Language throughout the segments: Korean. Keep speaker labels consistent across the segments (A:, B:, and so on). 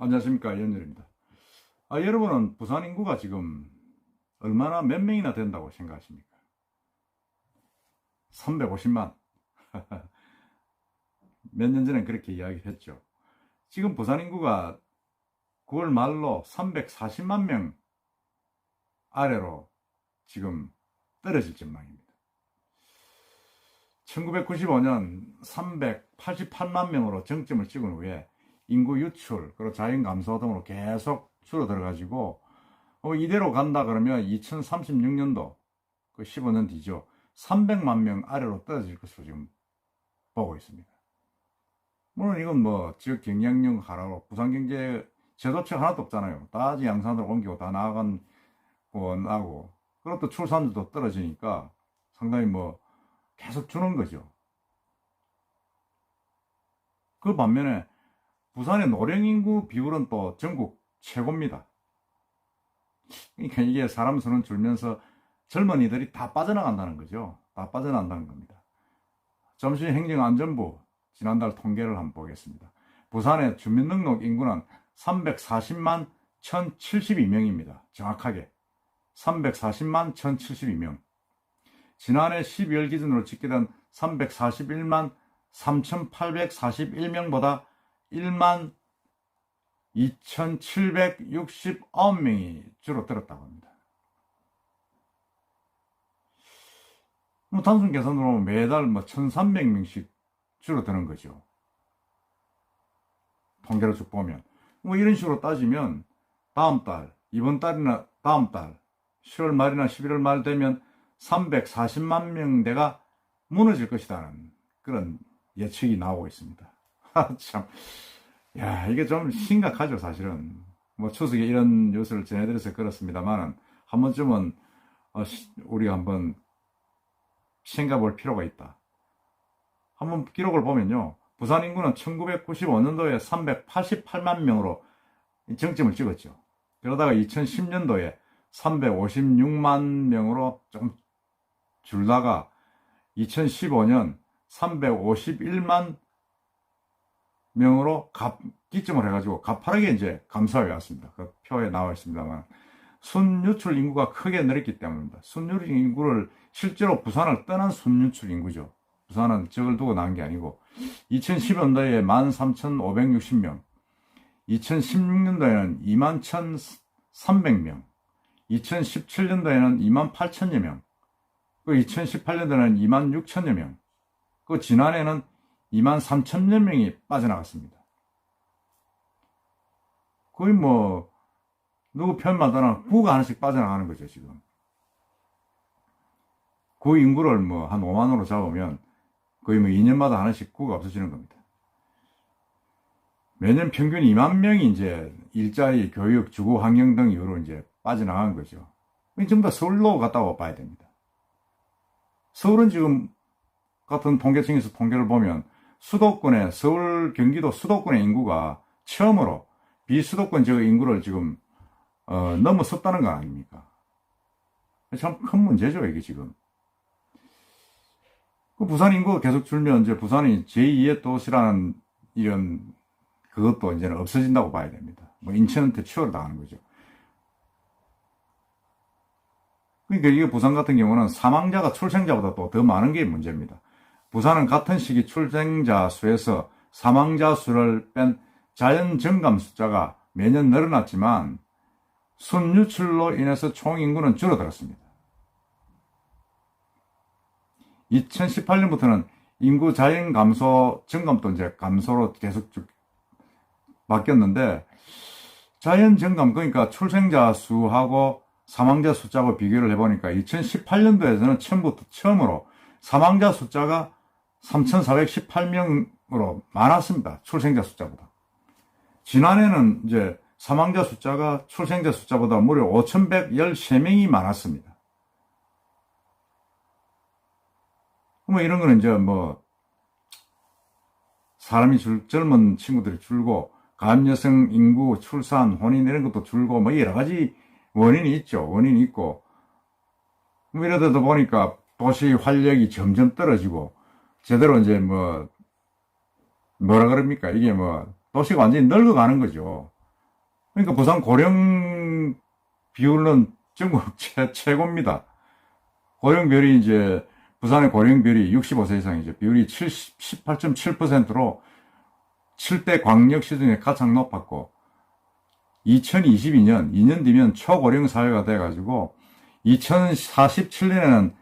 A: 안녕하십니까, 연열입니다. 여러분은 부산 인구가 지금 얼마나 몇 명이나 된다고 생각하십니까? 350만. 몇 년 전엔 그렇게 이야기했죠. 지금 부산 인구가 9월 말로 340만 명 아래로 지금 떨어질 전망입니다. 1995년 388만 명으로 정점을 찍은 후에 인구 유출, 그리고 자연 감소 등으로 계속 줄어들어가지고, 이대로 간다 그러면 2036년도, 그 15년 뒤죠. 300만 명 아래로 떨어질 것으로 지금 보고 있습니다. 물론 이건 뭐 지역 경쟁력 하라고 부산 경제 제도책 하나도 없잖아요. 다 양산으로 옮기고 다 나고, 그리고 또 출산율도 떨어지니까 상당히 뭐 계속 주는 거죠. 그 반면에 부산의 노령인구 비율은 또 전국 최고입니다. 그러니까 이게 사람 수는 줄면서 젊은이들이 다 빠져나간다는 거죠. 다 빠져나간다는 겁니다. 잠실행정안전부 지난달 통계를 한번 보겠습니다. 부산의 주민등록 인구는 340만 1072명입니다. 정확하게 340만 1072명. 지난해 12월 기준으로 집계된 341만 3841명보다 1만 2769명이 줄어들었다고 합니다. 단순 계산으로 매달 1300명씩 줄어드는 거죠. 통계를 쭉 보면. 이런 식으로 따지면 다음 달, 이번 달이나 다음 달, 10월 말이나 11월 말 되면 340만 명대가 무너질 것이라는 그런 예측이 나오고 있습니다. 참, 이게 좀 심각하죠, 사실은. 추석에 이런 뉴스를 전해드려서 그렇습니다만, 한 번쯤은, 우리가 한번 생각해 볼 필요가 있다. 한번 기록을 보면요. 부산 인구는 1995년도에 388만 명으로 정점을 찍었죠. 그러다가 2010년도에 356만 명으로 좀 줄다가 2015년 351만 명으로 기점을 해가지고 가파르게 이제 감소해 왔습니다. 그 표에 나와 있습니다만, 순유출 인구가 크게 늘었기 때문입니다. 순유출 인구를 실제로 부산을 떠난 순유출 인구죠. 부산은 적을 두고 나온 게 아니고, 2010년도에 13,560명, 2016년도에는 21,300명, 2017년도에는 28,000여 명, 그 2018년도에는 26,000여 명, 그 지난해는 23,000여 명이 빠져나갔습니다. 거의 누구 편마다는 구가 하나씩 빠져나가는 거죠, 지금. 구 인구를 한 5만으로 잡으면 거의 2년마다 하나씩 구가 없어지는 겁니다. 매년 평균 2만 명이 이제 일자리, 교육, 주거 환경 등 이유로 이제 빠져나간 거죠. 전부 다 서울로 갔다고 봐야 됩니다. 서울은 지금 같은 통계청에서 통계를 보면 수도권의 서울, 경기도 수도권의 인구가 처음으로 비수도권 지역 인구를 지금 넘어섰다는 거 아닙니까? 참 큰 문제죠, 이게 지금. 부산 인구가 계속 줄면 이제 부산이 제2의 도시라는 이런 그것도 이제는 없어진다고 봐야 됩니다. 인천한테 추월을 당하는 거죠. 그러니까 이게 부산 같은 경우는 사망자가 출생자보다 또 더 많은 게 문제입니다. 부산은 같은 시기 출생자 수에서 사망자 수를 뺀 자연 증감 숫자가 매년 늘어났지만 순유출로 인해서 총 인구는 줄어들었습니다. 2018년부터는 인구 자연 감소 증감도 이제 감소로 계속 바뀌었는데, 자연 증감, 그러니까 출생자 수하고 사망자 숫자하고 비교를 해보니까 2018년도에서는 처음으로 사망자 숫자가 3,418명으로 많았습니다. 출생자 숫자보다. 지난해는 이제 사망자 숫자가 출생자 숫자보다 무려 5,113명이 많았습니다. 이런 거는 이제 사람이 젊은 친구들이 줄고, 간여성 인구, 출산, 혼인 이런 것도 줄고, 여러 가지 원인이 있죠. 원인이 있고, 이러다 보니까 도시 활력이 점점 떨어지고, 제대로 이제 뭐라 그럽니까? 이게 도시가 완전히 늙어가는 거죠. 그러니까 부산 고령 비율은 전국 최고입니다. 고령별이 이제, 부산의 고령별이 65세 이상이죠. 비율이 18.7%로 7대 광역시 중에 가장 높았고, 2022년, 2년 뒤면 초고령 사회가 돼가지고, 2047년에는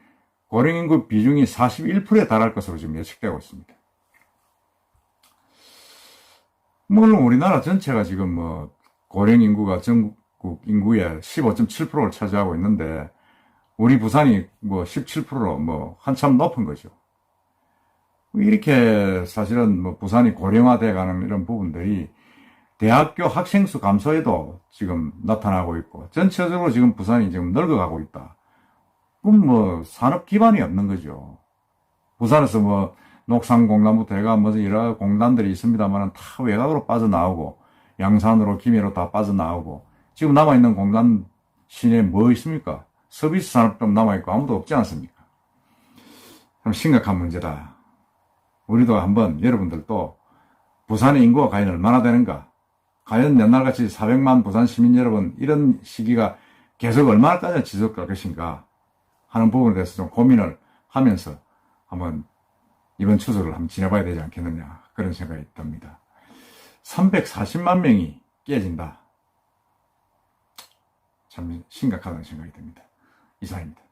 A: 고령인구 비중이 41%에 달할 것으로 지금 예측되고 있습니다. 물론 우리나라 전체가 지금 뭐 고령인구가 전국 인구의 15.7%를 차지하고 있는데, 우리 부산이 뭐 17%로 뭐 한참 높은 거죠. 이렇게 사실은 뭐 부산이 고령화돼 가는 이런 부분들이 대학교 학생 수 감소에도 지금 나타나고 있고, 전체적으로 지금 부산이 지금 늙어가고 있다. 그럼 뭐 산업 기반이 없는 거죠. 부산에서 뭐 녹산공단부터 해가 무슨 여러 공단들이 있습니다만 다 외곽으로 빠져나오고, 양산으로 김해로 다 빠져나오고, 지금 남아있는 공단 시내에 뭐 있습니까? 서비스 산업 좀 남아있고 아무도 없지 않습니까? 참 심각한 문제다. 우리도 한번, 여러분들도 부산의 인구가 과연 얼마나 되는가, 과연 옛날같이 400만 부산 시민 여러분, 이런 시기가 계속 얼마나까지 지속될 것인가 하는 부분에 대해서 좀 고민을 하면서 한번 이번 추석을 한번 지내봐야 되지 않겠느냐, 그런 생각이 듭니다. 340만 명이 깨진다. 참 심각하다는 생각이 듭니다. 이상입니다.